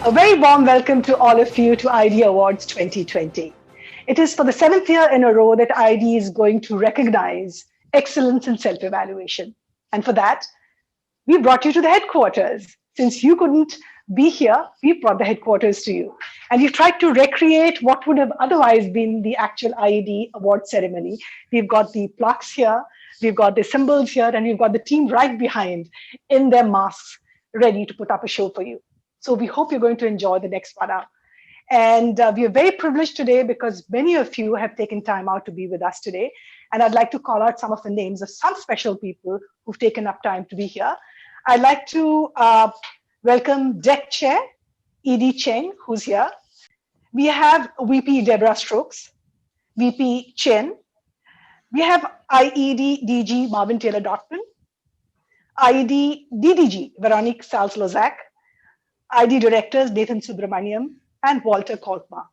A very warm welcome to all of you to IED Awards 2020. It is for the seventh year in a row that IED is going to recognize excellence in self-evaluation. And for that, we brought you to the headquarters. Since you couldn't be here, we brought the headquarters to you. And we've tried to recreate what would have otherwise been the actual IED Award ceremony. We've got the plaques here, we've got the symbols here, and we've got the team right behind in their masks, ready to put up a show for you. So we hope you're going to enjoy the next 1 hour. And we are very privileged today because many of you have taken time out to be with us today. And I'd like to call out some of the names of some special people who've taken up time to be here. I'd like to welcome DEC Chair, ED Cheng, who's here. We have VP Deborah Stokes, VP Chen. We have IED DG Marvin Taylor-Dotman, IED DDG Veronique Salz-Lozak, ID Directors Nathan Subramaniam and Walter Kolkma.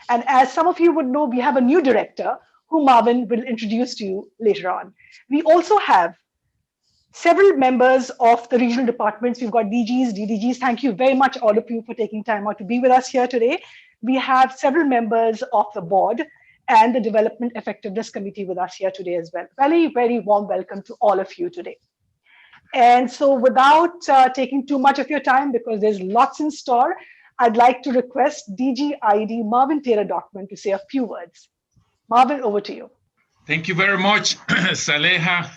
And as some of you would know, we have a new director who Marvin will introduce to you later on. We also have several members of the regional departments. We've got DGs, DDGs. Thank you very much, all of you, for taking time out to be with us here today. We have several members of the board and the Development Effectiveness Committee with us here today as well. Very, very warm welcome to all of you today. And so without taking too much of your time, because there's lots in store, I'd like to request DG IED Marvin Taylor-Dotman to say a few words. Marvin, over to you. Thank you very much, Saleha,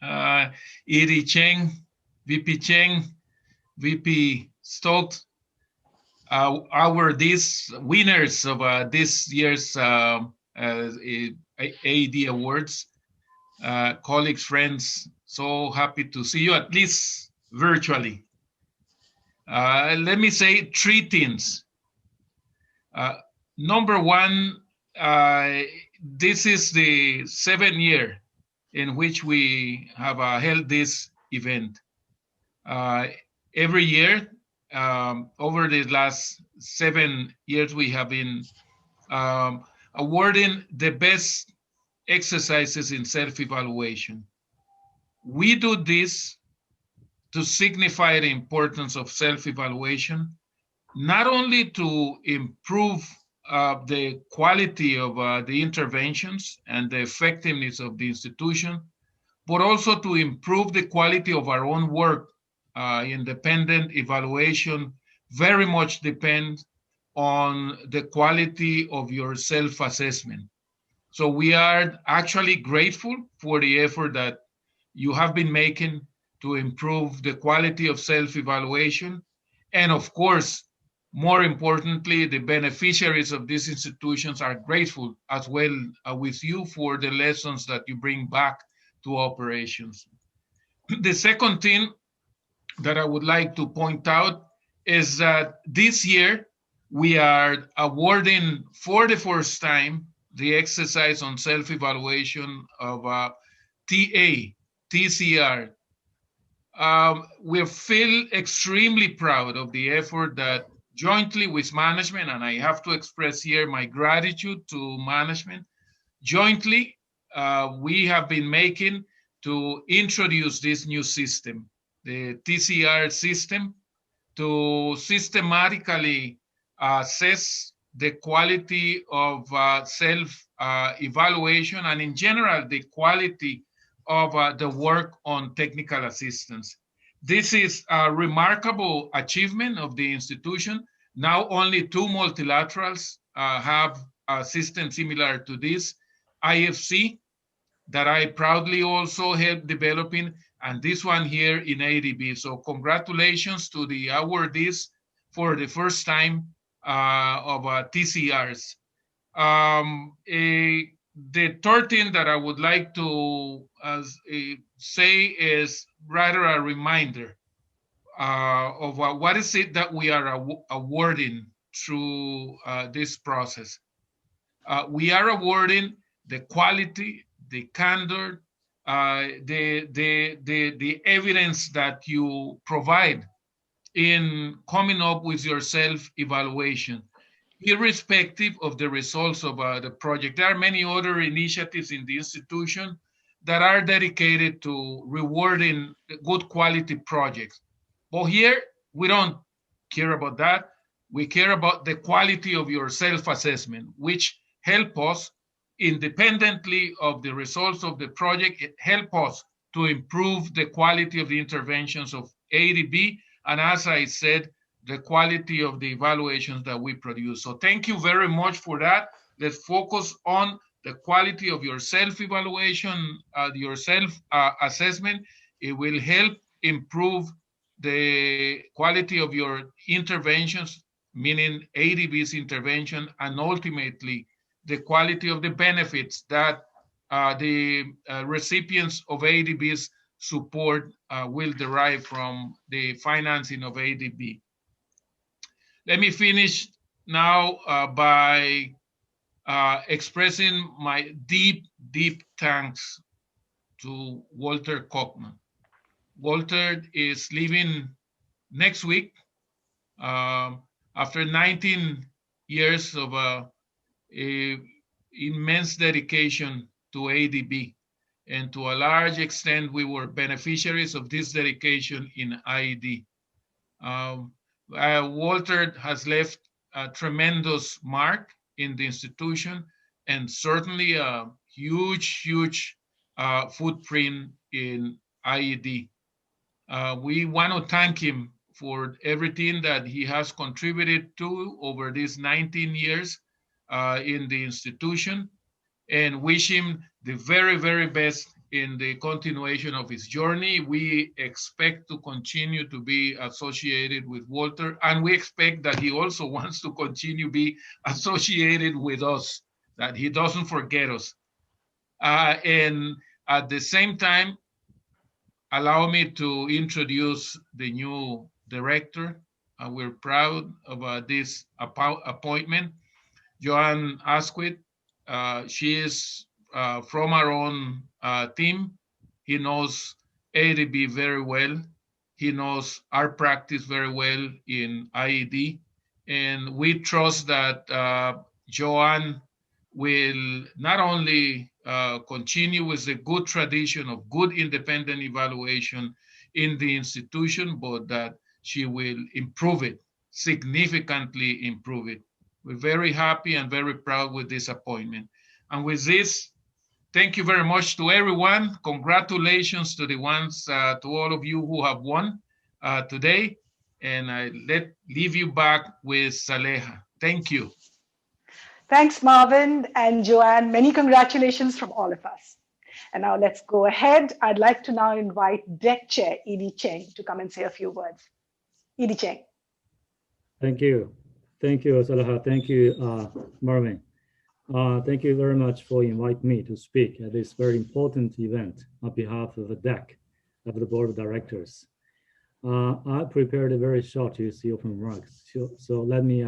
ED Cheng, VP Stokes, these winners of this year's AED Awards, colleagues, friends. So happy to see you, at least virtually. Let me say three things. Number one, this is the 7th year in which we have held this event. Every year, over the last 7 years, we have been awarding the best exercises in self-evaluation. We do this to signify the importance of self-evaluation, not only to improve the quality of the interventions and the effectiveness of the institution, but also to improve the quality of our own work. Independent evaluation very much depends on the quality of your self-assessment. So we are actually grateful for the effort that you have been making to improve the quality of self-evaluation. And of course, more importantly, the beneficiaries of these institutions are grateful as well with you for the lessons that you bring back to operations. The second thing that I would like to point out is that this year we are awarding for the first time the exercise on self-evaluation of TCR. We feel extremely proud of the effort that jointly with management, and I have to express here my gratitude to management, jointly we have been making to introduce this new system, the TCR system, to systematically assess the quality of self-evaluation and in general the quality of the work on technical assistance. This is a remarkable achievement of the institution. Now only 2 multilaterals have a system similar to this, IFC, that I proudly also helped developing, and this one here in ADB. So congratulations to the awardees for the first time of TCRs. The third thing that I would like to say is rather a reminder of what is it that we are awarding through this process. We are awarding the quality, the candor, the evidence that you provide in coming up with your self-evaluation, irrespective of the results of the project. There are many other initiatives in the institution that are dedicated to rewarding good quality projects. But here, we don't care about that. We care about the quality of your self-assessment, which help us, independently of the results of the project, it help us to improve the quality of the interventions of ADB, and as I said, the quality of the evaluations that we produce. So thank you very much for that. Let's focus on the quality of your self-evaluation, your self-assessment. It will help improve the quality of your interventions, meaning ADB's intervention, and ultimately the quality of the benefits that the recipients of ADB's support will derive from the financing of ADB. Let me finish now by expressing my deep, deep thanks to Walter Kochman. Walter is leaving next week after 19 years of immense dedication to ADB. And to a large extent, we were beneficiaries of this dedication in IED. Walter has left a tremendous mark in the institution and certainly a huge, huge footprint in IED. We want to thank him for everything that he has contributed to over these 19 years in the institution, and wish him the very, very best in the continuation of his journey. We expect to continue to be associated with Walter, and we expect that he also wants to continue to be associated with us, that he doesn't forget us. And at the same time, allow me to introduce the new director. We're proud of this appointment. Joanne Asquith, she is from our own team. He knows ADB very well. He knows our practice very well in IED. And we trust that Joanne will not only continue with the good tradition of good independent evaluation in the institution, but that she will improve it, significantly improve it. We're very happy and very proud with this appointment. And with this, thank you very much to everyone. Congratulations to the ones, to all of you who have won today. And I leave you back with Saleha. Thank you. Thanks, Marvin and Joanne. Many congratulations from all of us. And now let's go ahead. I'd like to now invite DEC Chair, ED Cheng, to come and say a few words. ED Cheng. Thank you. Thank you, Saleha. Thank you, Marvin. Thank you very much for inviting me to speak at this very important event on behalf of the DEC, of the Board of Directors. I prepared a very short opening remarks, so let me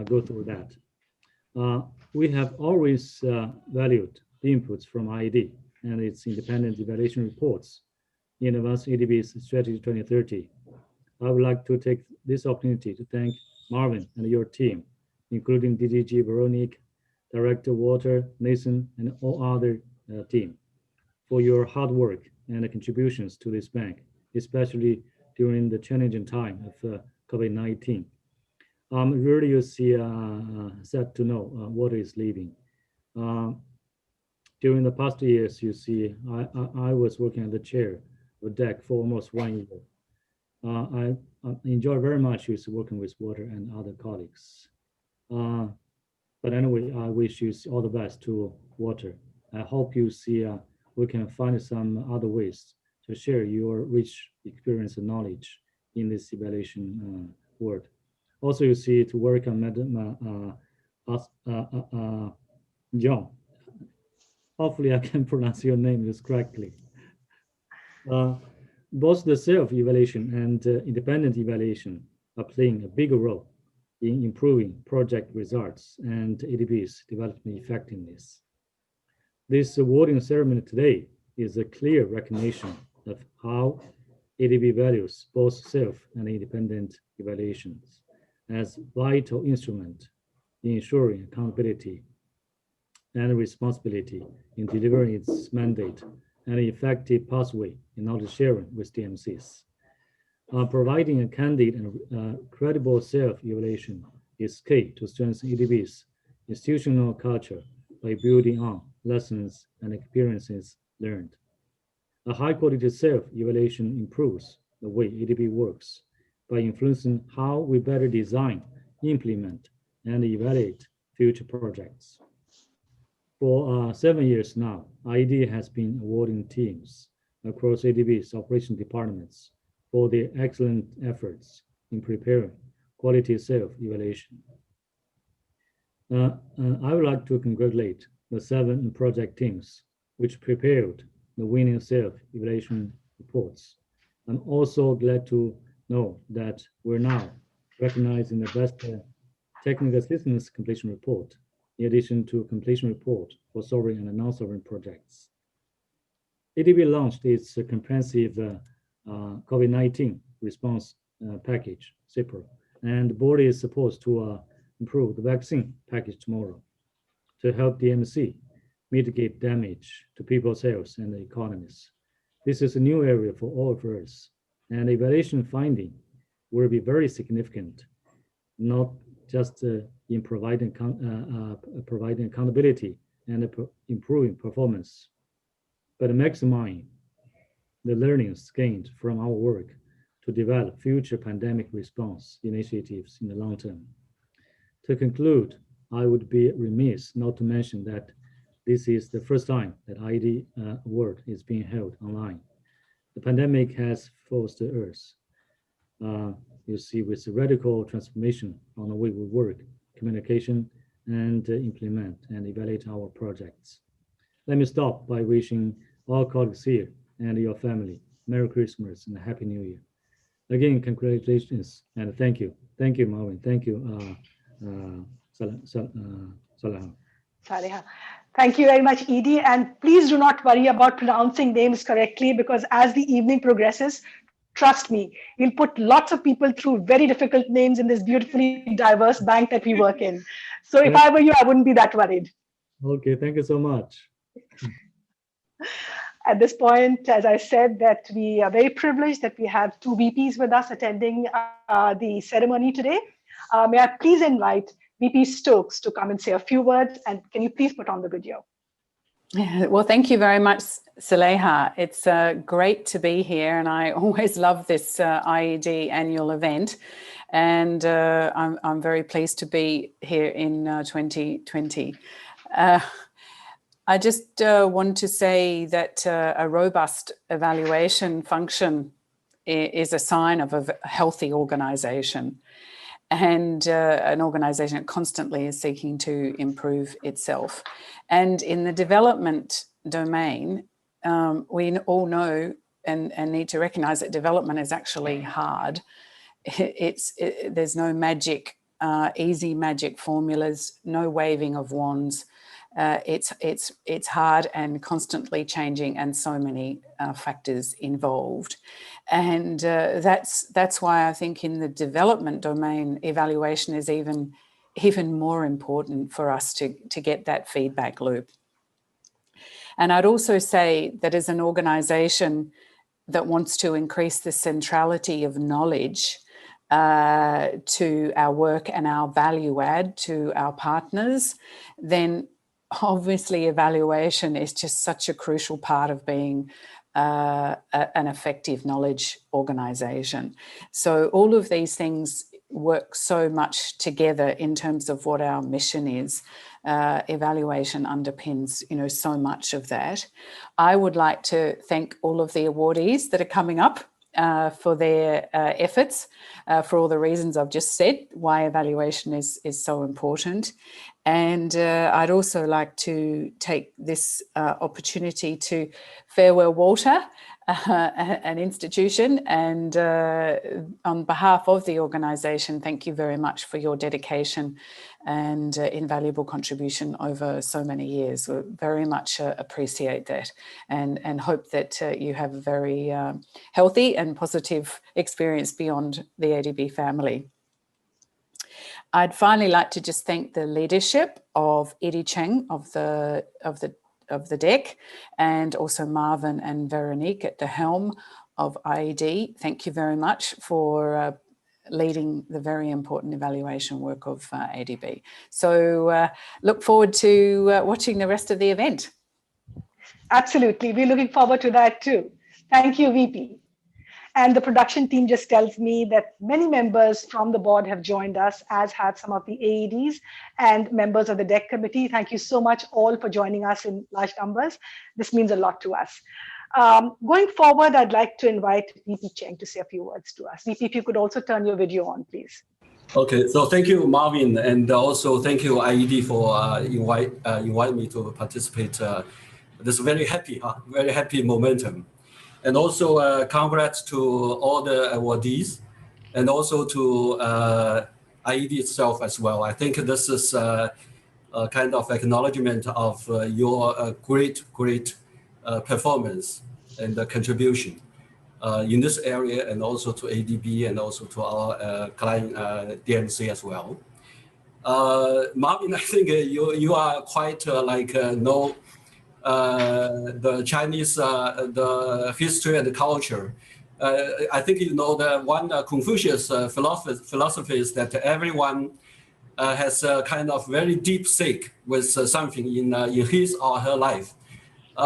go through that. We have always valued the inputs from IED and its independent evaluation reports in Advanced ADB's Strategy 2030. I would like to take this opportunity to thank Marvin and your team, including DDG Veronique, Director Walter, Nathan, and all other team, for your hard work and contributions to this bank, especially during the challenging time of COVID-19. Really, you see, sad to know what is leaving. During the past years, you see, I was working as the chair of DEC for almost 1 year. I enjoy very much working with Walter and other colleagues. But anyway, I wish you all the best to Walter. I hope you see we can find some other ways to share your rich experience and knowledge in this evaluation world. Also, you see to work on Madam John. Hopefully, I can pronounce your name just correctly. Both the self-evaluation and independent evaluation are playing a bigger role in improving project results and ADB's development effectiveness. This awarding ceremony today is a clear recognition of how ADB values both self and independent evaluations as vital instrument in ensuring accountability and responsibility in delivering its mandate and effective pathway in knowledge sharing with DMCs. Providing a candid and credible self-evaluation is key to strengthen ADB's institutional culture by building on lessons and experiences learned. A high-quality self-evaluation improves the way ADB works by influencing how we better design, implement, and evaluate future projects. For 7 years now, IED has been awarding teams across ADB's operation departments for their excellent efforts in preparing quality self-evaluation. I would like to congratulate the 7 project teams which prepared the winning self-evaluation reports. I'm also glad to know that we're now recognizing the best technical assistance completion report, in addition to completion report for sovereign and non-sovereign projects. ADB launched its comprehensive COVID-19 response package, CIPR, and the board is supposed to improve the vaccine package tomorrow to help DMC mitigate damage to people's health and the economies. This is a new area for all of us, and evaluation finding will be very significant, not just in providing accountability and improving performance, but maximizing the learnings gained from our work to develop future pandemic response initiatives in the long term. To conclude, I would be remiss not to mention that this is the first time that IED Award is being held online. The pandemic has forced us, you see, with a radical transformation on the way we work, communication, and implement and evaluate our projects. Let me stop by wishing all colleagues here and your family Merry Christmas and Happy New Year. Again, congratulations and thank you. Thank you, Marvin. Thank you, Saleha. Thank you very much, Edie. And please do not worry about pronouncing names correctly, because as the evening progresses, trust me, we'll put lots of people through very difficult names in this beautifully diverse bank that we work in. So if I were you, I wouldn't be that worried. Okay, thank you so much. At this point, as I said, that we are very privileged that we have 2 VPs with us attending the ceremony today. May I please invite VP Stokes to come and say a few words, and can you please put on the video? Yeah, well, thank you very much, Saleha. It's great to be here, and I always love this IED annual event, and I'm very pleased to be here in 2020. I just want to say that a robust evaluation function is a sign of a healthy organisation, and an organisation that constantly is seeking to improve itself. And in the development domain, we all know and need to recognise that development is actually hard. There's no magic, easy magic formulas, no waving of wands. It's hard and constantly changing, and so many factors involved, and that's why I think in the development domain, evaluation is even more important for us to get that feedback loop. And I'd also say that as an organisation that wants to increase the centrality of knowledge to our work and our value add to our partners, then obviously evaluation is just such a crucial part of being an effective knowledge organisation. So all of these things work so much together in terms of what our mission is. Evaluation underpins, so much of that. I would like to thank all of the awardees that are coming up for their efforts, for all the reasons I've just said, why evaluation is so important. And I'd also like to take this opportunity to farewell Walter, an institution, and on behalf of the organisation, thank you very much for your dedication and invaluable contribution over so many years. We very much appreciate that, and hope that you have a very healthy and positive experience beyond the ADB family. I'd finally like to just thank the leadership of Eddie Cheng of the deck, and also Marvin and Veronique at the helm of IED. Thank you very much for leading the very important evaluation work of ADB. So look forward to watching the rest of the event. Absolutely. We're looking forward to that too. Thank you, VP. And the production team just tells me that many members from the board have joined us, as have some of the AEDs and members of the DEC committee. Thank you so much all for joining us in large numbers. This means a lot to us. Going forward, I'd like to invite VP Cheng to say a few words to us. VP, if you could also turn your video on, please. Okay, so thank you, Marvin, and also thank you, IED, for invite me to participate. This very happy momentum. And also congrats to all the awardees and also to IED itself as well. I think this is a kind of acknowledgement of your great performance and the contribution in this area, and also to ADB and also to our client DMC as well. Marvin, I think you are quite the Chinese, the history and the culture. I think you know that one Confucius philosophy is that everyone has a kind of very deep stake with something in his or her life.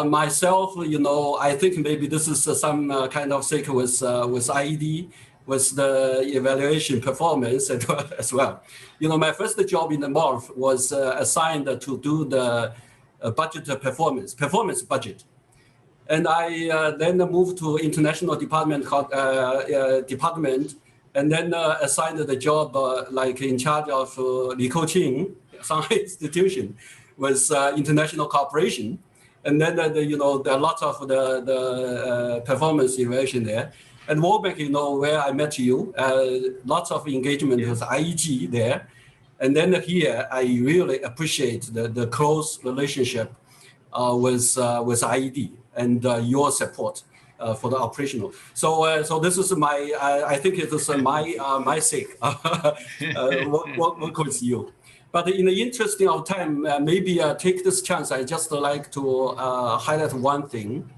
Myself, I think maybe this is some kind of stake with IED, with the evaluation performance as well. My first job in the MORPH was assigned to do the performance budget. And I then moved to international department, and then assigned the job in charge of Li Koqing, Shanghai institution, with international cooperation. And then there are lots of the performance evaluation there. And Warbeck, where I met you, lots of engagement with IEG there. And then here, I really appreciate the close relationship with IED and your support for the operational. So this is I think it is my sake work with you. But in the interest of time, maybe take this chance. I just like to highlight one thing.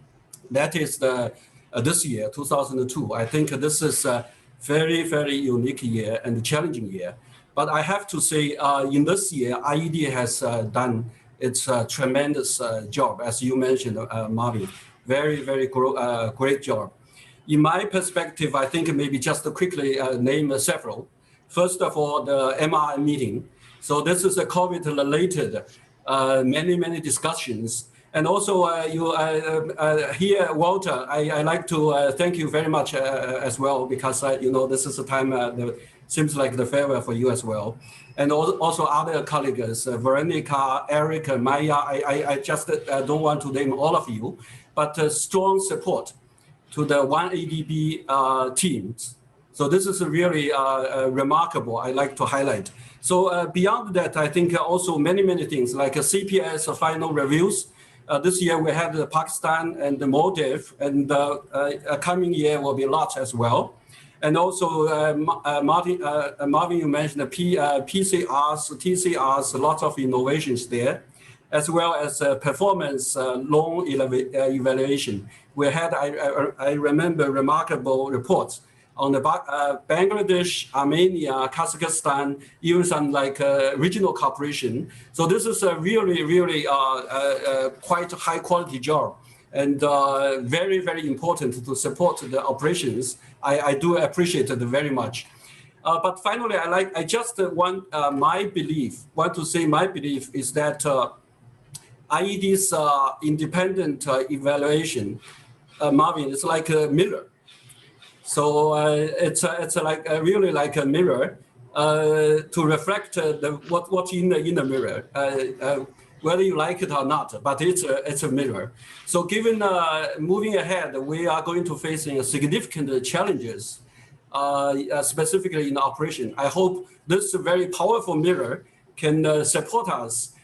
That is this year, 2002. I think this is a very unique year and challenging year. But I have to say, in this year, IED has done its tremendous job, as you mentioned, Marvin. Very great job. In my perspective, I think maybe just to quickly name several. First of all, the MRI meeting. So this is a COVID-related, many discussions. And also, here, Walter, I like to thank you very much as well, because this is a time that seems like the farewell for you as well. And also other colleagues, Veronica, Eric, Maya, I just don't want to name all of you, but strong support to the one ADB teams. So this is really remarkable, I like to highlight. So beyond that, I think also many things like CPS final reviews. This year we have the Pakistan and the Maldives, and the coming year will be lots as well. And also, Marvin, you mentioned the PCRs, TCRs, lots of innovations there, as well as performance loan evaluation. We had, I remember, remarkable reports on the Bangladesh, Armenia, Kazakhstan, even some regional cooperation. So this is a really quite high quality job, and very important to support the operations. I do appreciate it very much. But finally, I just want to say my belief is that IED's independent evaluation, Marvin, is like a mirror. So it's really like a mirror to reflect what's in the mirror, whether you like it or not. But it's a mirror. So given moving ahead, we are going to facing significant challenges, specifically in operation. I hope this very powerful mirror can support us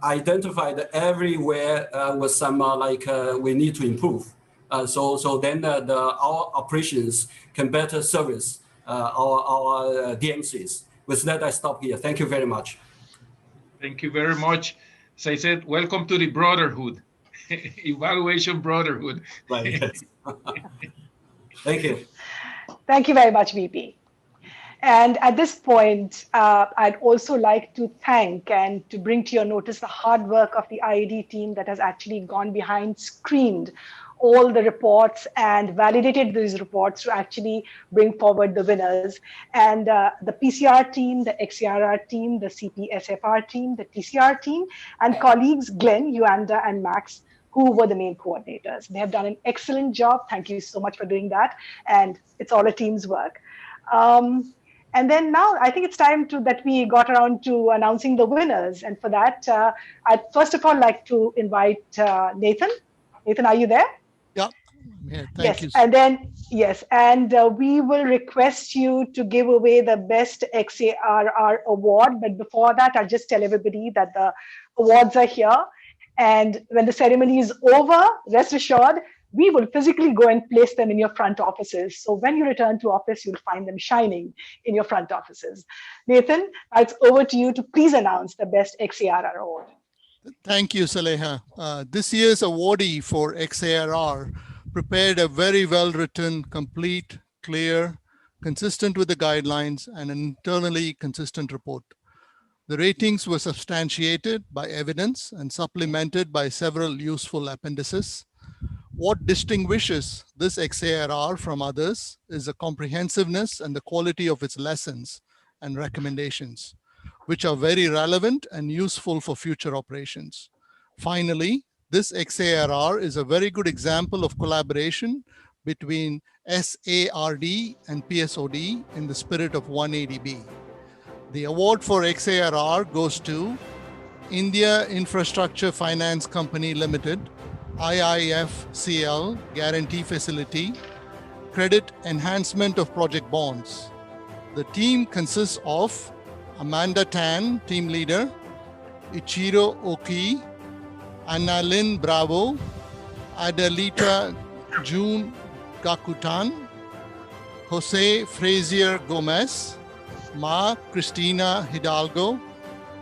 identify everywhere with some we need to improve. So then our operations can better service our DMCs. With that, I stop here. Thank you very much. Thank you very much. As I said, welcome to the brotherhood, evaluation brotherhood. Right. Yes. Thank you. Thank you very much, VP. And at this point, I'd also like to thank and to bring to your notice the hard work of the IED team that has actually gone behind, screened all the reports and validated these reports to actually bring forward the winners. And the PCR team, the XCRR team, the CPSFR team, the TCR team, and colleagues Glenn, Yuanda, and Max, who were the main coordinators. They have done an excellent job. Thank you so much for doing that. And it's all a team's work. And then now I think it's time that we got around to announcing the winners. And for that, I'd first of all like to invite Nathan. Nathan, are you there? Yeah. Thank you. And then, yes, and we will request you to give away the best XARR award. But before that, I'll just tell everybody that the awards are here. And when the ceremony is over, rest assured, we will physically go and place them in your front offices. So when you return to office, you'll find them shining in your front offices. Nathan, it's over to you to please announce the best XARR award. Thank you, Saleha. This year's awardee for XARR prepared a very well-written, complete, clear, consistent with the guidelines, and an internally consistent report. The ratings were substantiated by evidence and supplemented by several useful appendices. What distinguishes this XARR from others is the comprehensiveness and the quality of its lessons and recommendations, which are very relevant and useful for future operations. Finally, this XARR is a very good example of collaboration between SARD and PSOD in the spirit of one ADB. The award for XARR goes to India Infrastructure Finance Company Limited, IIFCL Guarantee Facility, Credit Enhancement of Project Bonds. The team consists of Amanda Tan, team leader, Ichiro Oki, Annalyn Bravo, Adelita June Gakutan, Jose Frazier Gomez, Ma Cristina Hidalgo,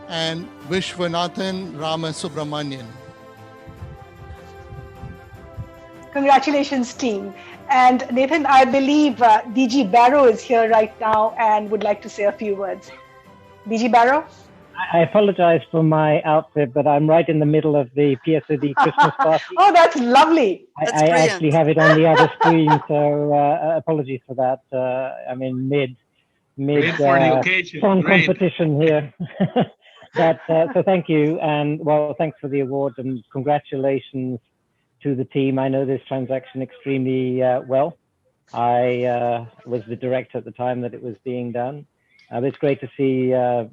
and Vishwanathan Ramasubramanian. Congratulations, team. And Nathan, I believe DG Barrow is here right now and would like to say a few words. DG Barrow? I apologize for my outfit, but I'm right in the middle of the PSOD Christmas party. Oh, that's lovely. I actually have it on the other screen, so apologies for that. I'm in mid song competition here. But so thank you, and well, thanks for the award and congratulations to the team. I know this transaction extremely well. I was the director at the time that it was being done. It's great to see a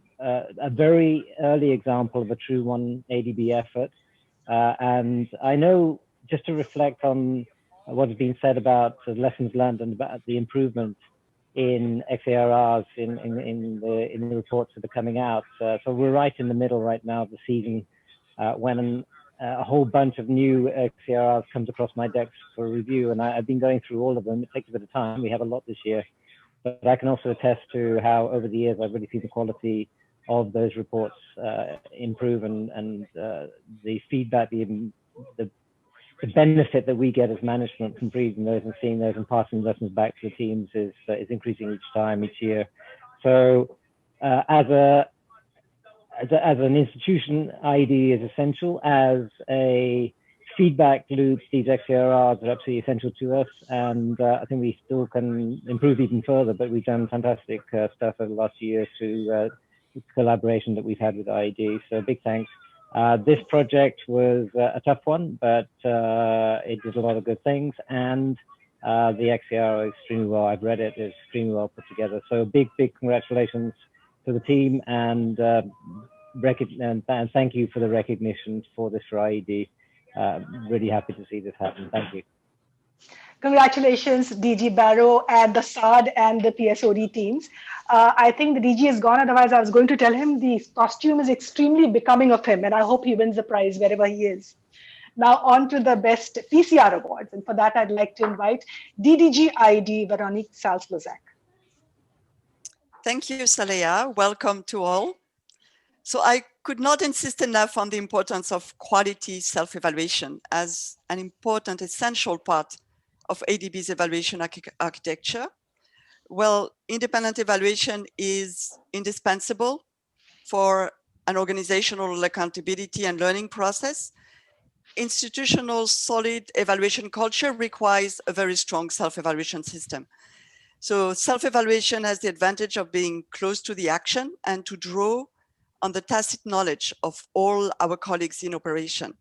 very early example of a true one ADB effort. And I know, just to reflect on what has been said about the lessons learned and about the improvement in XARRs in the reports that are coming out. So we're right in the middle right now of the season when a whole bunch of new XARRs comes across my desk for review, and I've been going through all of them. It takes a bit of time. We have a lot this year, but I can also attest to how over the years I've really seen the quality of those reports improve, and the feedback, the benefit that we get as management from reading those and seeing those and passing lessons back to the teams is increasing each time, each year. So as an institution, IED is essential. As a feedback loop, these XARRs are absolutely essential to us, and I think we still can improve even further, but we've done fantastic stuff over the last year through collaboration that we've had with IED, so big thanks. This project was a tough one, but it did a lot of good things, and the XAR is extremely well, I've read it, it's extremely well put together. So big congratulations to the team, and thank you for the recognition for this for IED. Really happy to see this happen. Thank you. Congratulations, DG Barrow and the SARD and the PSOD teams. I think the DG is gone, otherwise I was going to tell him the costume is extremely becoming of him, and I hope he wins the prize wherever he is. Now on to the best PCR awards, and for that I'd like to invite DDG IED Veronique Salz-Lozak. Thank you, Saleha. Welcome to all. So I could not insist enough on the importance of quality self-evaluation as an important, essential part of ADB's evaluation architecture. Well, independent evaluation is indispensable for an organizational accountability and learning process. Institutional solid evaluation culture requires a very strong self-evaluation system. So self-evaluation has the advantage of being close to the action and to draw on the tacit knowledge of all our colleagues in operation.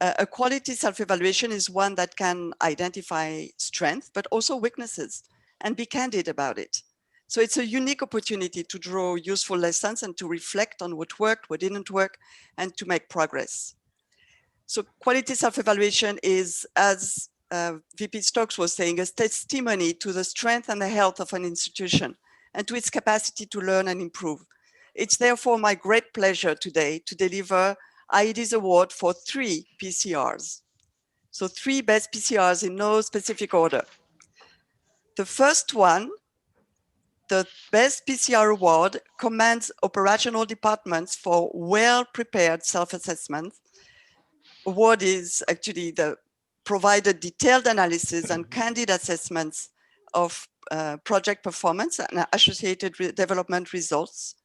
A quality self-evaluation is one that can identify strengths, but also weaknesses, and be candid about it. So it's a unique opportunity to draw useful lessons and to reflect on what worked, what didn't work, and to make progress. So quality self-evaluation is, as VP Stokes was saying, a testimony to the strength and the health of an institution and to its capacity to learn and improve. It's therefore my great pleasure today to deliver IED's award for 3 PCRs. So 3 best PCRs in no specific order. The first one, the best PCR award, commends operational departments for well-prepared self-assessment. Award is actually the provided detailed analysis and candid assessments of project performance and associated development results.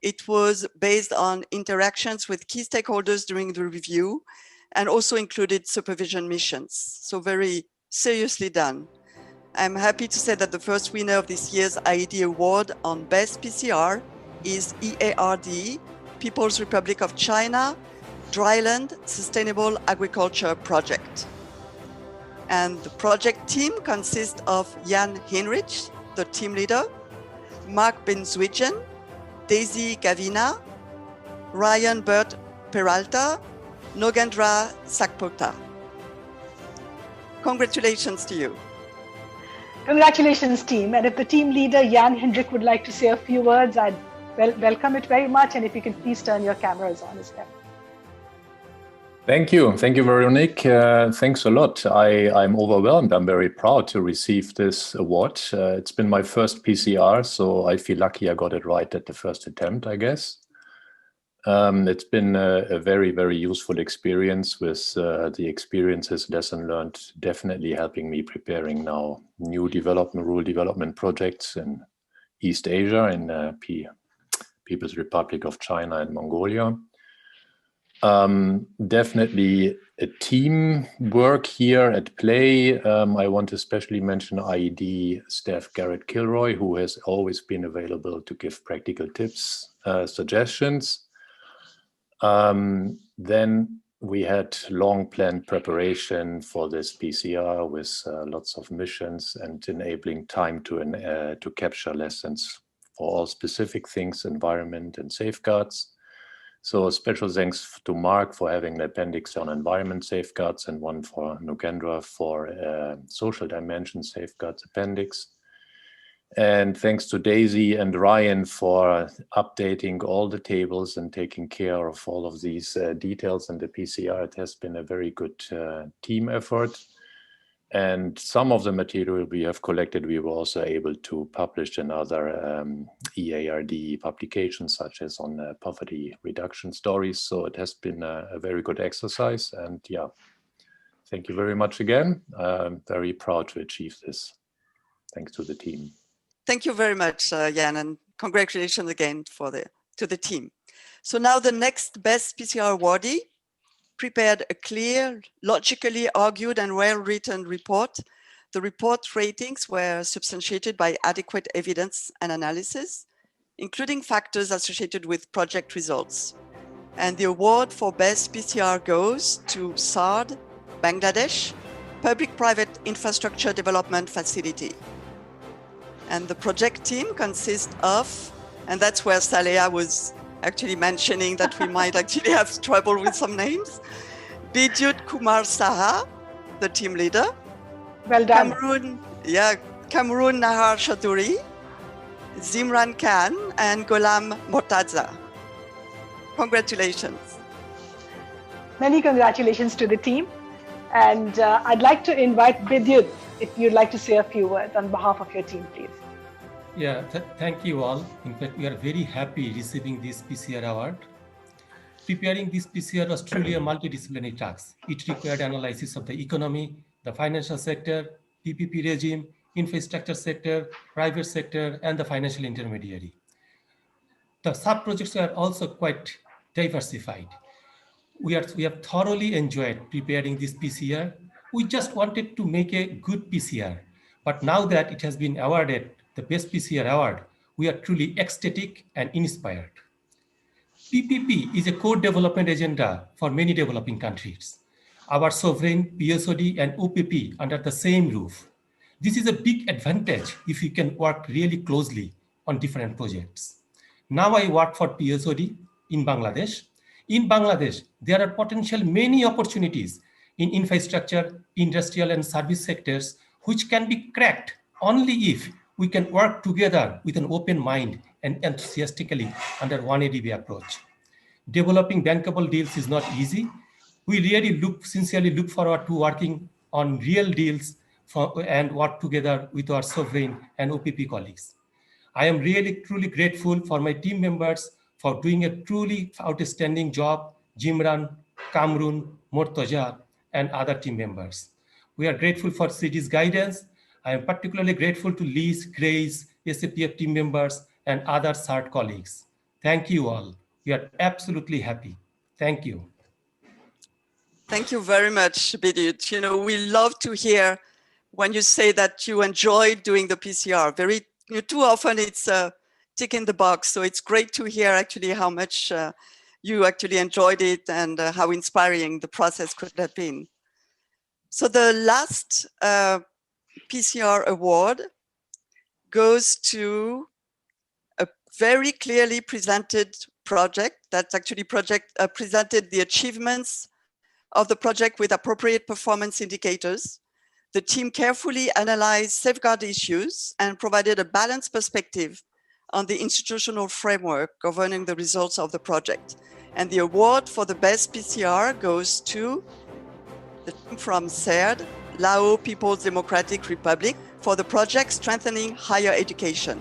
It was based on interactions with key stakeholders during the review and also included supervision missions. So very seriously done. I'm happy to say that the first winner of this year's IED Award on Best PCR is EARD, People's Republic of China, Dryland Sustainable Agriculture Project. And the project team consists of Jan Hinrich, the team leader, Mark Benzwigen, Daisy Gavina, Ryan Burt Peralta, Nogendra Sakpota. Congratulations to you. Congratulations, team. And if the team leader, Jan Hendrik, would like to say a few words, I'd welcome it very much. And if you can please turn your cameras on as well. Thank you. Thank you, Veronique. Thanks a lot. I'm overwhelmed. I'm very proud to receive this award. It's been my first PCR, so I feel lucky I got it right at the first attempt, I guess. It's been a very, very useful experience with the experiences, lesson learned, definitely helping me preparing now new rule development projects in East Asia, in People's Republic of China and Mongolia. Definitely a team work here at play. I want to especially mention IED staff Garrett Kilroy, who has always been available to give practical tips, suggestions. Then we had long planned preparation for this PCR with lots of missions and enabling time to capture lessons for all specific things, environment and safeguards. So special thanks to Mark for having an appendix on environment safeguards and one for Nogendra for social dimension safeguards appendix. And thanks to Daisy and Ryan for updating all the tables and taking care of all of these details in the PCR. It has been a very good team effort. And some of the material we have collected, we were also able to publish in other EARD publications, such as on poverty reduction stories. So it has been a very good exercise. And yeah, thank you very much again. I'm very proud to achieve this. Thanks to the team. Thank you very much, Jan, and congratulations again to the team. So now the next best PCR awardee prepared a clear, logically argued and well-written report. The report ratings were substantiated by adequate evidence and analysis, including factors associated with project results. And the award for best PCR goes to SARD, Bangladesh, Public-Private Infrastructure Development Facility. And the project team consists of, and that's where Saleha was actually mentioning that we might actually have trouble with some names. Bidyut Kumar Saha, the team leader. Well done. Cameroon Nahar Chaudhuri, Zimran Khan, and Ghulam Mortaza. Congratulations. Many congratulations to the team. And I'd like to invite Bidyut, if you'd like to say a few words on behalf of your team, please. Yeah, thank you all. In fact, we are very happy receiving this PCR award. Preparing this PCR was truly a multidisciplinary task. It required analysis of the economy, the financial sector, PPP regime, infrastructure sector, private sector, and the financial intermediary. The sub-projects are also quite diversified. We have thoroughly enjoyed preparing this PCR. We just wanted to make a good PCR. But now that it has been awarded the Best PCR Award, we are truly ecstatic and inspired. PPP is a core development agenda for many developing countries. Our sovereign, PSOD, and OPP under the same roof. This is a big advantage if you can work really closely on different projects. Now I work for PSOD in Bangladesh. In Bangladesh, there are potential many opportunities in infrastructure, industrial, and service sectors which can be cracked only if we can work together with an open mind and enthusiastically under one ADB approach. Developing bankable deals is not easy. We really sincerely look forward to working on real deals and work together with our sovereign and OPP colleagues. I am really truly grateful for my team members for doing a truly outstanding job, Jimran, Kamrun, Mortaja, and other team members. We are grateful for CITI's guidance. I am particularly grateful to Liz, Grace, SAPF team members, and other CERT colleagues. Thank you all. We are absolutely happy. Thank you. Thank you very much, Bidit. You know, we love to hear when you say that you enjoy doing the PCR. Too often it's a tick in the box. So it's great to hear actually how much you actually enjoyed it and how inspiring the process could have been. So the last PCR award goes to a very clearly presented project that's actually presented the achievements of the project with appropriate performance indicators. The team carefully analyzed safeguard issues and provided a balanced perspective on the institutional framework governing the results of the project. And the award for the best PCR goes to the team from CERD, Lao People's Democratic Republic, for the project Strengthening Higher Education.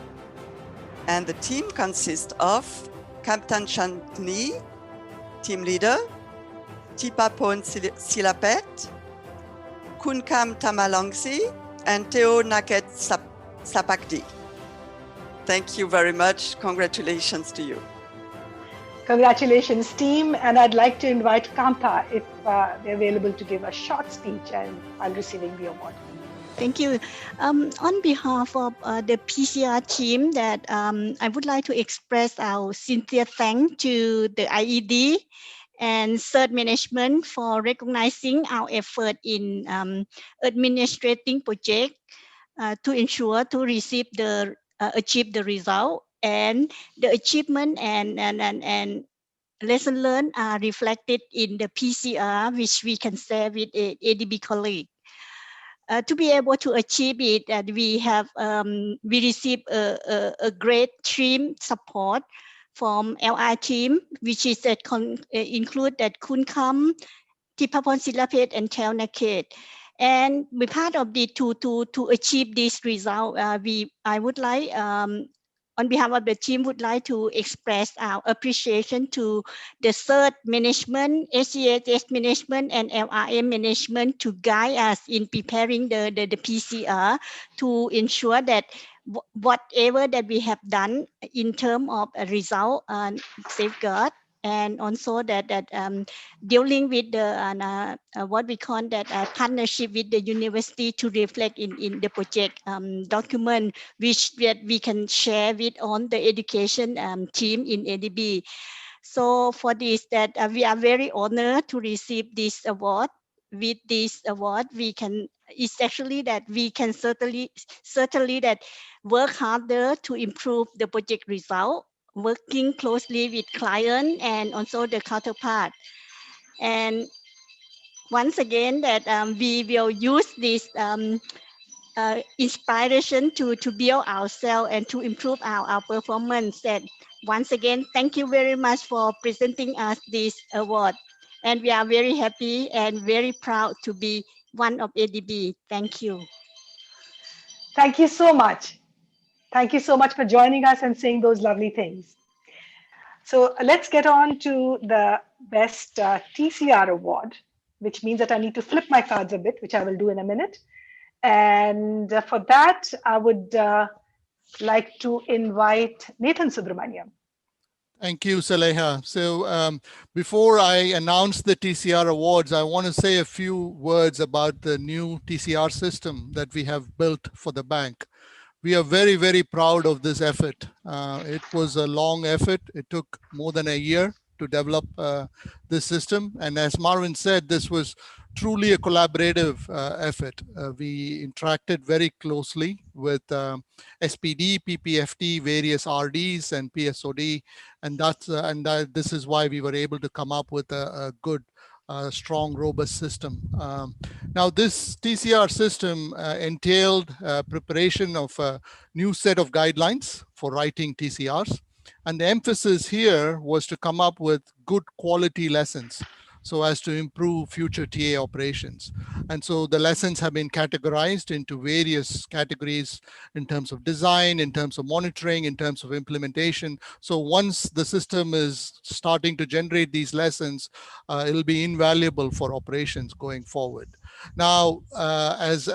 And the team consists of Kamtan Chantni, team leader, Tipapon Silapet, Kunkam Tamalangsi, and Teo Naket Sapakdi. Thank you very much. Congratulations to you. Congratulations, team. And I'd like to invite Kanta if they're available to give a short speech and while receiving the award. Thank you. On behalf of the PCR team, that I would like to express our sincere thanks to the IED and CERT management for recognizing our effort in administrating project to ensure to achieve the result, and the achievement and lesson learned are reflected in the PCR, which we can share with ADB colleague. To be able to achieve it, we received a great team support from LI team, which is include that Kunkam, Tipapon Silapet, and Tel Naket. And we part of the to achieve this result, I would like on behalf of the team would like to express our appreciation to the CERT management, SCHS management, and LRM management to guide us in preparing the PCR to ensure that whatever that we have done in terms of a result and safeguard, and also that dealing with the what we call that partnership with the university to reflect in the project document, which we can share with on the education team in ADB. So for this, that we are very honored to receive this award. With this award, it's actually that we can certainly that work harder to improve the project result, working closely with client and also the counterpart. And once again, that we will use this inspiration to build ourselves and to improve our performance. And once again, thank you very much for presenting us this award. And we are very happy and very proud to be one of ADB. Thank you. Thank you so much. Thank you so much for joining us and saying those lovely things. So let's get on to the Best TCR Award, which means that I need to flip my cards a bit, which I will do in a minute. And for that, I would like to invite Nathan Subramaniam. Thank you, Saleha. So before I announce the TCR awards, I want to say a few words about the new TCR system that we have built for the bank. We are very, very proud of this effort. It was a long effort. It took more than a year to develop this system. And as Marvin said, this was truly a collaborative effort. We interacted very closely with SPD, PPFT, various RDs and PSOD. And this is why we were able to come up with a good, strong, robust system. Now, this TCR system entailed preparation of a new set of guidelines for writing TCRs. And the emphasis here was to come up with good quality lessons so as to improve future TA operations. And so the lessons have been categorized into various categories in terms of design, in terms of monitoring, in terms of implementation. So once the system is starting to generate these lessons, it'll be invaluable for operations going forward. Now, as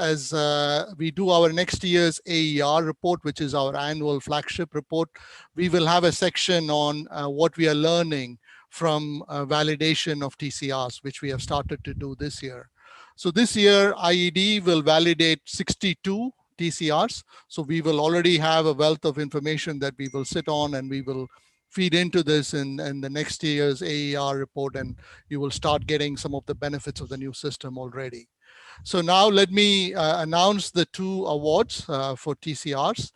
we do our next year's AER report, which is our annual flagship report, we will have a section on what we are learning from validation of TCRs, which we have started to do this year. So this year, IED will validate 62 TCRs. So we will already have a wealth of information that we will sit on, and we will feed into this in the next year's AER report, and you will start getting some of the benefits of the new system already. So now let me announce the two awards for TCRs.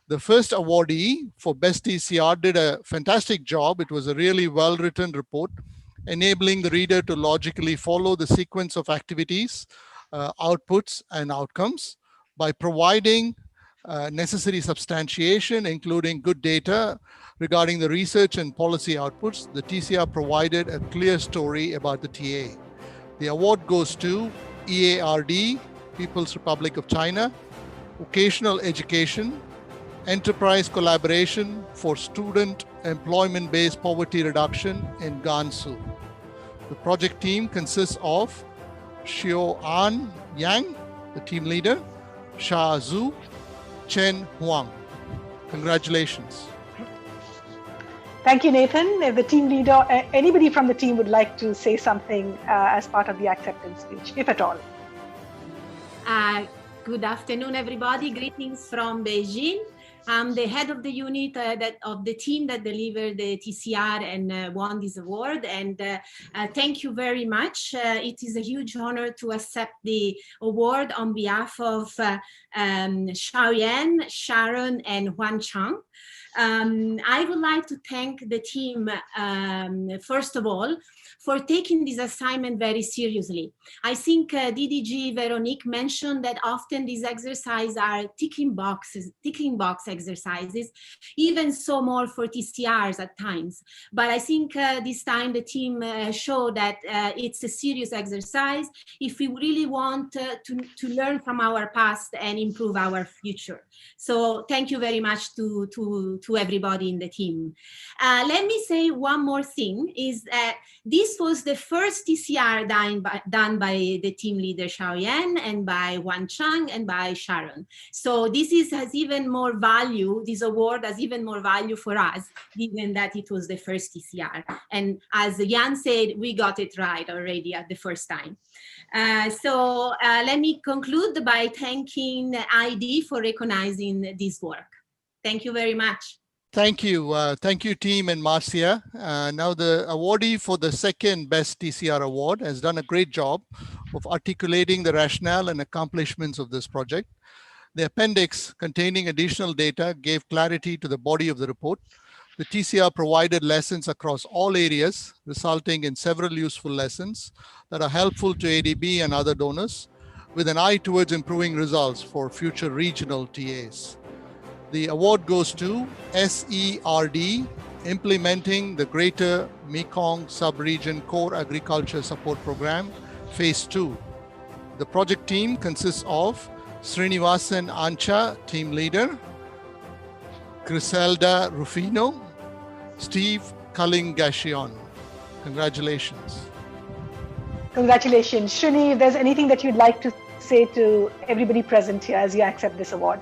The first awardee for Best TCR did a fantastic job. It was a really well-written report, enabling the reader to logically follow the sequence of activities, outputs, and outcomes by providing necessary substantiation, including good data regarding the research and policy outputs. The TCR provided a clear story about the TA. The award goes to EARD, People's Republic of China, Vocational Education, Enterprise Collaboration for Student Employment-Based Poverty Reduction in Gansu. The project team consists of Xiao An Yang, the team leader, Sha Zhu, Chen Huang. Congratulations. Thank you, Nathan. If the team leader, anybody from the team would like to say something as part of the acceptance speech, if at all. Good afternoon, everybody. Greetings from Beijing. I'm the head of the unit of the team that delivered the TCR and won this award. And thank you very much. It is a huge honor to accept the award on behalf of Xiaoyan, Sharon, and Huan Chang. I would like to thank the team, first of all, for taking this assignment very seriously. I think DDG Veronique mentioned that often these exercises are ticking box exercises, even so more for TCRs at times. But I think this time the team showed that it's a serious exercise if we really want to learn from our past and improve our future. So thank you very much to everybody in the team. Let me say one more thing, is that this was the first TCR done by the team leader Xiaoyan and by Wan Chang and by Sharon. So this has even more value, this award has even more value for us, given that it was the first TCR. And as Jan said, we got it right already at the first time. So let me conclude by thanking IED for recognizing this work. Thank you very much. Thank you. Thank you, team and Marcia. Now the awardee for the second Best TCR Award has done a great job of articulating the rationale and accomplishments of this project. The appendix containing additional data gave clarity to the body of the report. The TCR provided lessons across all areas, resulting in several useful lessons that are helpful to ADB and other donors, with an eye towards improving results for future regional TAs. The award goes to SERD, Implementing the Greater Mekong Sub-Region Core Agriculture Support Program, Phase 2. The project team consists of Srinivasan Ancha, team leader, Griselda Rufino, Steve Kalingashion. Congratulations. Congratulations. Srini, if there's anything that you'd like to say to everybody present here as you accept this award.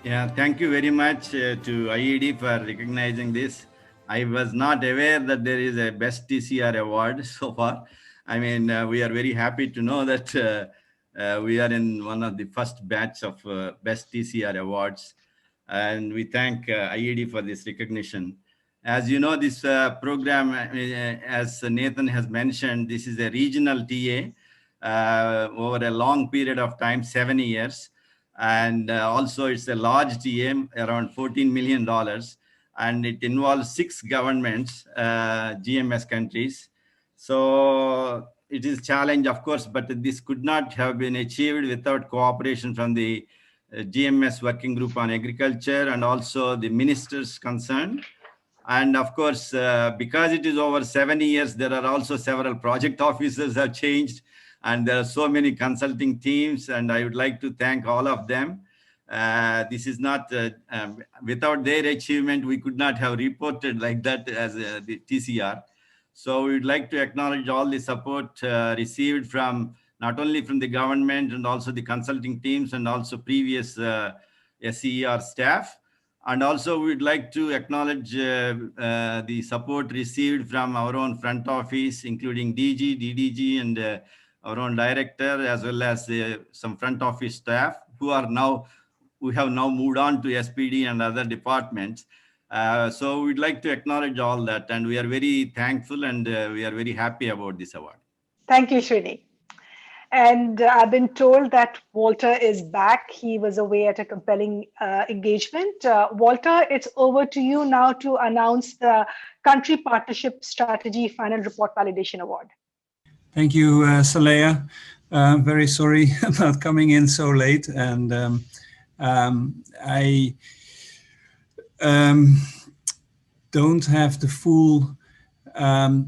Yeah, thank you very much to IED for recognizing this. I was not aware that there is a Best TCR award so far. I mean, we are very happy to know that we are in one of the first batch of Best TCR awards. And we thank IED for this recognition. As you know, this program, as Nathan has mentioned, this is a regional TA over a long period of time, 7 years. And also it's a large TA, around $14 million. And it involves 6 governments, GMS countries. So it is a challenge, of course, but this could not have been achieved without cooperation from the GMS Working Group on Agriculture and also the ministers concerned. And of course, because it is over 7 years, there are also several project officers have changed, and there are so many consulting teams, and I would like to thank all of them. This is not, without their achievement, we could not have reported like that as the TCR. So we would like to acknowledge all the support received from not only from the government and also the consulting teams and also previous SCER staff. And also we'd like to acknowledge the support received from our own front office, including DG, DDG, and our own director, as well as some front office staff who have now moved on to SPD and other departments. So we'd like to acknowledge all that, and we are very thankful and we are very happy about this award. Thank you, Srini. And I've been told that Walter is back. He was away at a compelling engagement. Walter, it's over to you now to announce the Country Partnership Strategy Final Report Validation Award. Thank you, Saleha. Very sorry about coming in so late. And I don't have the full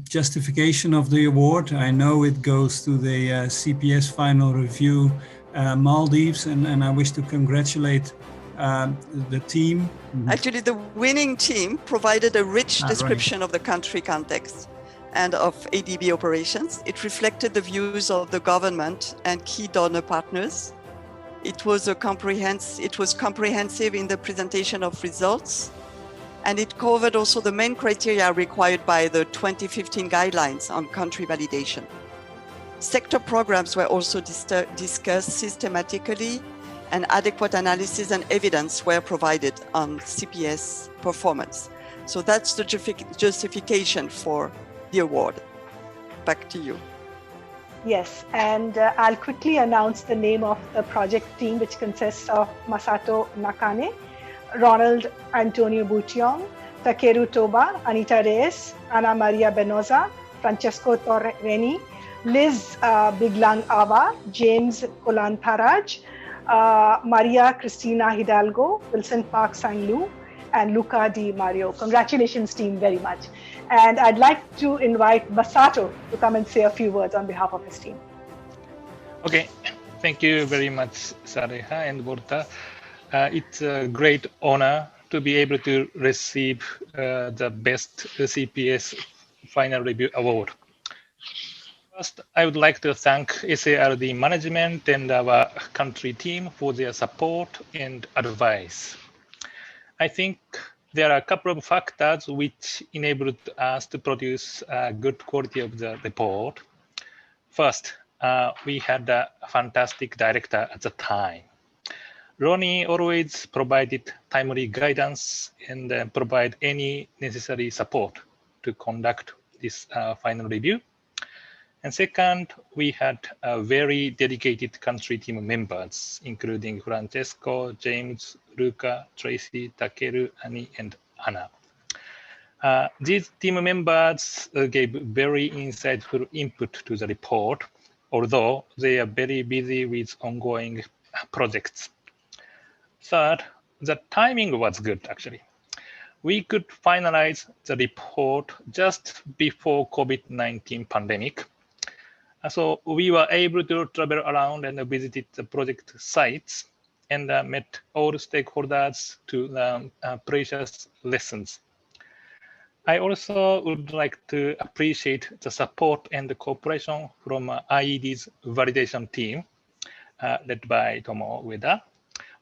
justification of the award. I know it goes to the CPS final review Maldives, and I wish to congratulate the team. Actually, the winning team provided a rich description of the country context and of ADB operations. It reflected the views of the government and key donor partners. It was comprehensive in the presentation of results, and it covered also the main criteria required by the 2015 guidelines on country validation. Sector programs were also discussed systematically, and adequate analysis and evidence were provided on CPS performance. So that's the justification for the award. Back to you. Yes, and I'll quickly announce the name of the project team, which consists of Masato Nakane, Ronald Antonio Butiong, Takeru Toba, Anita Reyes, Ana Maria Benoza, Francesco Torreni, Liz Biglang Ava, James Kolantharaj, Maria Cristina Hidalgo, Wilson Park Sanglu, and Luca Di Mario. Congratulations, team, very much. And I'd like to invite Masato to come and say a few words on behalf of his team. Okay, thank you very much, Saleha and Walter. It's a great honor to be able to receive the Best CPS Final Review Award. First, I would like to thank SARD management and our country team for their support and advice. I think there are a couple of factors which enabled us to produce a good quality of the report. First, we had a fantastic director at the time. Ronnie always provided timely guidance and provide any necessary support to conduct this final review. And second, we had very dedicated country team members, including Francesco, James, Luca, Tracy, Takeru, Annie, and Anna. These team members gave very insightful input to the report, although they are very busy with ongoing projects. Third, the timing was good, actually. We could finalize the report just before COVID-19 pandemic. So we were able to travel around and visited the project sites and met all stakeholders to learn precious lessons. I also would like to appreciate the support and the cooperation from IED's validation team, led by Tomo Ueda,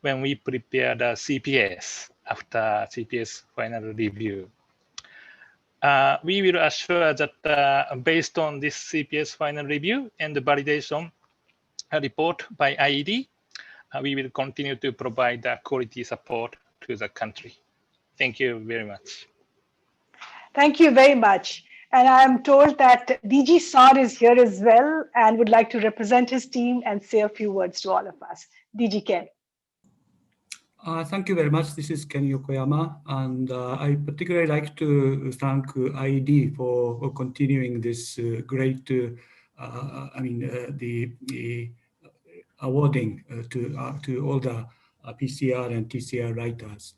when we prepare the CPS after CPS final review. We will assure that based on this CPS final review and the validation report by IED, we will continue to provide quality support to the country. Thank you very much. Thank you very much. And I'm told that DG Sar is here as well and would like to represent his team and say a few words to all of us. DG Ken. Thank you very much. This is Ken Yokoyama, and I particularly like to thank IED for continuing this great, the awarding to all the PCR and TCR writers.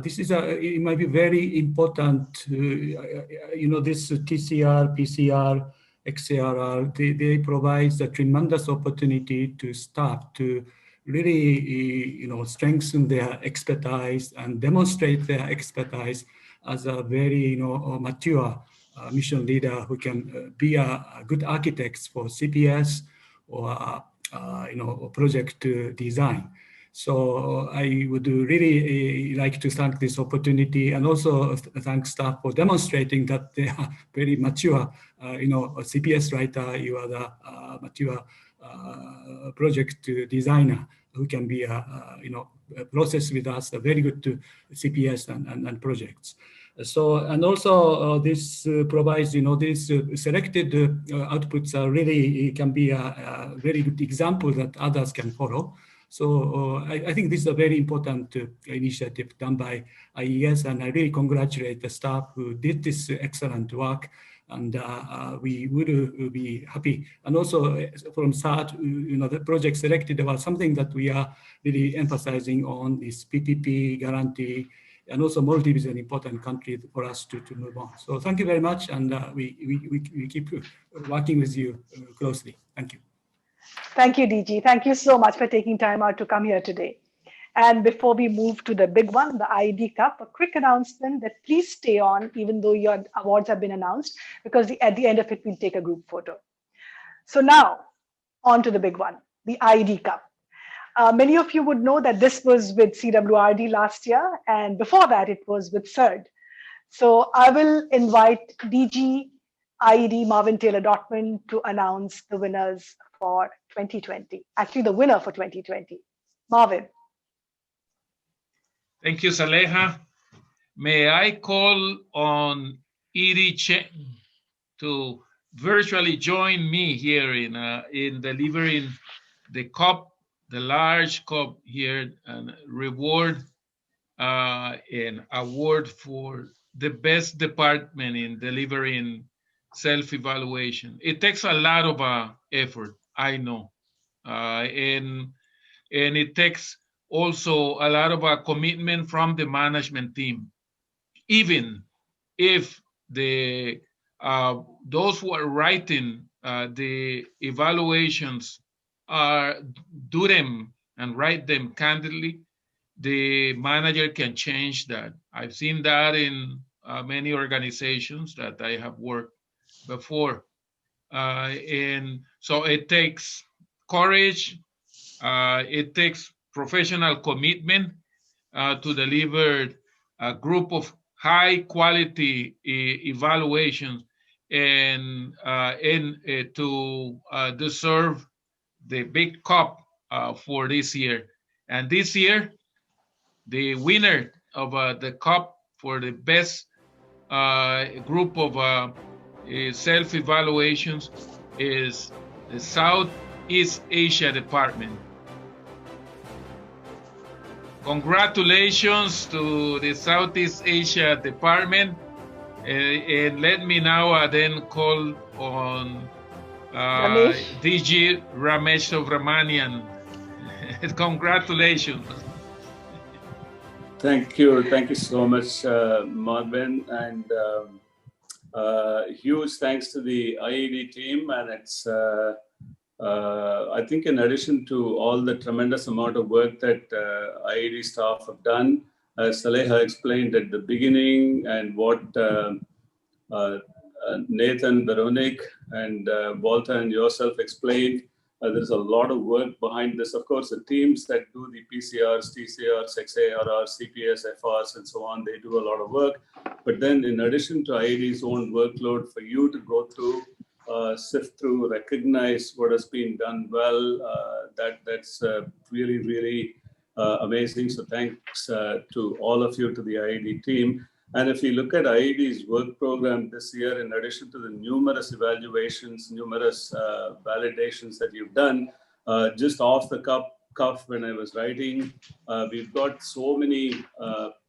This is it might be very important. This TCR, PCR, XARR, they provide a tremendous opportunity to staff to really, strengthen their expertise and demonstrate their expertise as a very, mature mission leader who can be a good architect for CPS or, project design. So I would really like to thank this opportunity and also thank staff for demonstrating that they are very mature, CPS writer, you are the mature project designer who can be process with us a very good CPS and projects. So, and also this provides, these selected outputs are really can be a very good example that others can follow. So I think this is a very important initiative done by IES, and I really congratulate the staff who did this excellent work. And we would be happy. And also from start, the project selected was something that we are really emphasizing on is PPP guarantee, and also Maldives is an important country for us to move on. So thank you very much, and we keep working with you closely. Thank you. Thank you, DG. Thank you so much for taking time out to come here today. And before we move to the big one, the IED Cup, a quick announcement that please stay on even though your awards have been announced, because at the end of it, we'll take a group photo. So now, on to the big one, the IED Cup. Many of you would know that this was with CWRD last year, and before that, it was with CERD. So I will invite DG IED Marvin Taylor-Dortmund to announce the winners for 2020. Actually, the winner for 2020. Marvin. Thank you, Saleha. May I call on ED Chen to virtually join me here in delivering the cup, the large cup here, and reward an award for the best department in delivering self-evaluation. It takes a lot of effort, I know, and it takes also a lot of commitment from the management team. Even if the those who are writing the evaluations do them and write them candidly, the manager can change that. I've seen that in many organizations that I have worked before. And so it takes courage, it takes professional commitment to deliver a group of high quality evaluations and to deserve the big cup for this year. And this year, the winner of the cup for the best group of self-evaluations is the Southeast Asia Department. Congratulations to the Southeast Asia Department. And let me now then call on DG Ramesh Subramanian. Congratulations. Thank you so much, Marvin, and huge thanks to the IED team. And it's, I think in addition to all the tremendous amount of work that IED staff have done, as Saleha explained at the beginning, and what Nathan, Veronique, and Walter and yourself explained, there's a lot of work behind this. Of course, the teams that do the PCRs, TCRs, XARRs, CPS, FRs, and so on, they do a lot of work. But then in addition to IED's own workload, for you to go through, sift through, recognize what has been done well, that's really, really amazing. So thanks to all of you, to the IED team. And if you look at IED's work program this year, in addition to the numerous evaluations, numerous validations that you've done, just off the cuff when I was writing, we've got so many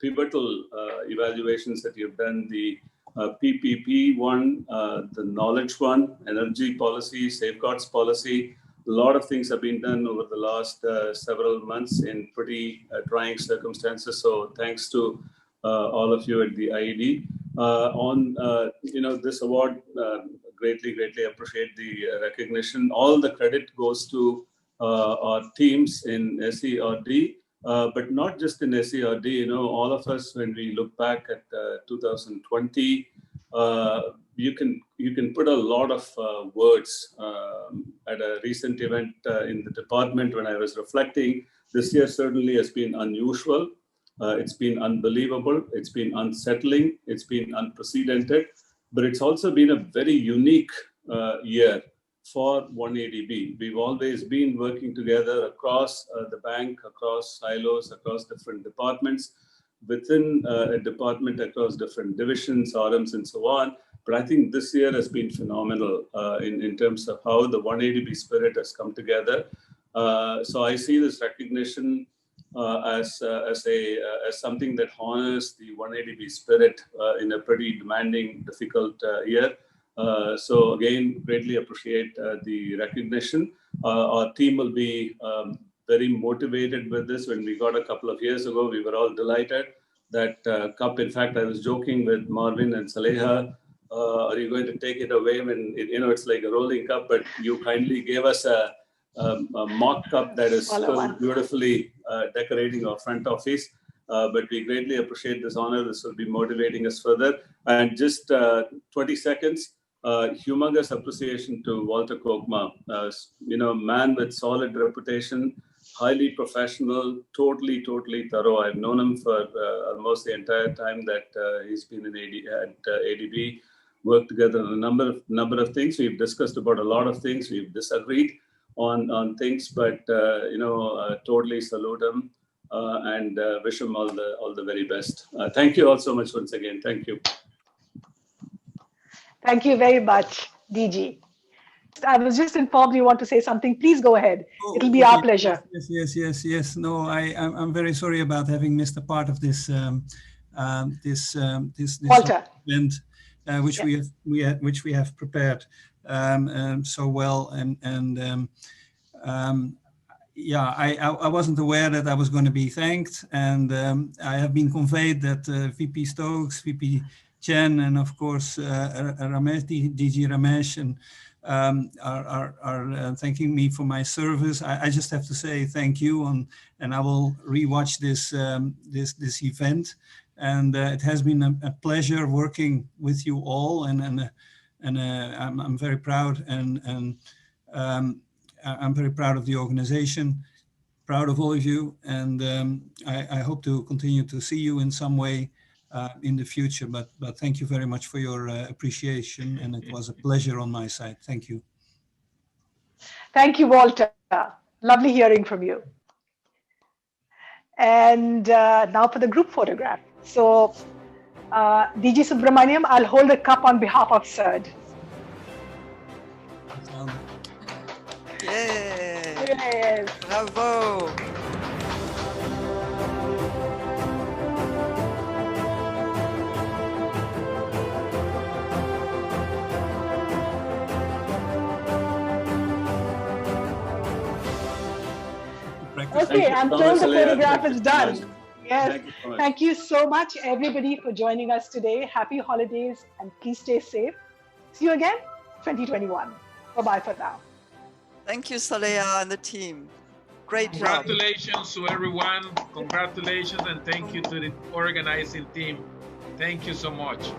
pivotal evaluations that you've done. The PPP one, the knowledge one, energy policy, safeguards policy. A lot of things have been done over the last several months in pretty trying circumstances. So thanks to all of you at the IED on this award. Greatly appreciate the recognition. All the credit goes to our teams in SERD, but not just in SERD. All of us, when we look back at 2020, you can put a lot of words. At a recent event in the department, when I was reflecting, this year certainly has been unusual. It's been unbelievable. It's been unsettling. It's been unprecedented. But it's also been a very unique year for 1ADB. We've always been working together across the bank, across silos, across different departments, within a department, across different divisions, RMs, and so on. But I think this year has been phenomenal in terms of how the 1ADB spirit has come together. So I see this recognition as something that honors the 1ADB spirit in a pretty demanding, difficult year. So again, greatly appreciate the recognition. Our team will be very motivated with this. When we got a couple of years ago, we were all delighted that cup. In fact, I was joking with Marvin and Saleha, are you going to take it away when it's like a rolling cup? But you kindly gave us a mock cup that is still beautifully decorating our front office. But we greatly appreciate this honor. This will be motivating us further. And just 20 seconds, humongous appreciation to Walter Kokma, man with solid reputation, highly professional, totally thorough. I've known him for almost the entire time that he's been at ADB, worked together on a number of things. We've discussed about a lot of things. We've disagreed on things, but totally salute him and wish him all the very best. Thank you all so much once again. Thank you. Thank you very much, DG. I was just informed you want to say something. Please go ahead. It'll be our pleasure. Yes. No, I'm very sorry about having missed a part of this Walter. event, which we have prepared so well, I wasn't aware that I was going to be thanked, and I have been conveyed that VP Stokes, VP Chen, and of course Ramesh, DG Ramesh, and are thanking me for my service. I just have to say thank you, and I will rewatch this event. And it has been a pleasure working with you all, and I'm very proud, and I'm very proud of the organization, proud of all of you, and I hope to continue to see you in some way in the future. But thank you very much for your appreciation, and it was a pleasure on my side. Thank you. Thank you, Walter. Lovely hearing from you. And now for the group photograph. So, DG Subramaniam, I'll hold the cup on behalf of CERD. Yay! Yes. Bravo! Okay, I'm told the photograph is done. Yes, Thank you so much. Thank you so much, everybody, for joining us today. Happy holidays, and please stay safe. See you again, 2021. Bye-bye for now. Thank you, Saleha and the team. Great job. Congratulations to everyone. Congratulations and thank you to the organizing team. Thank you so much.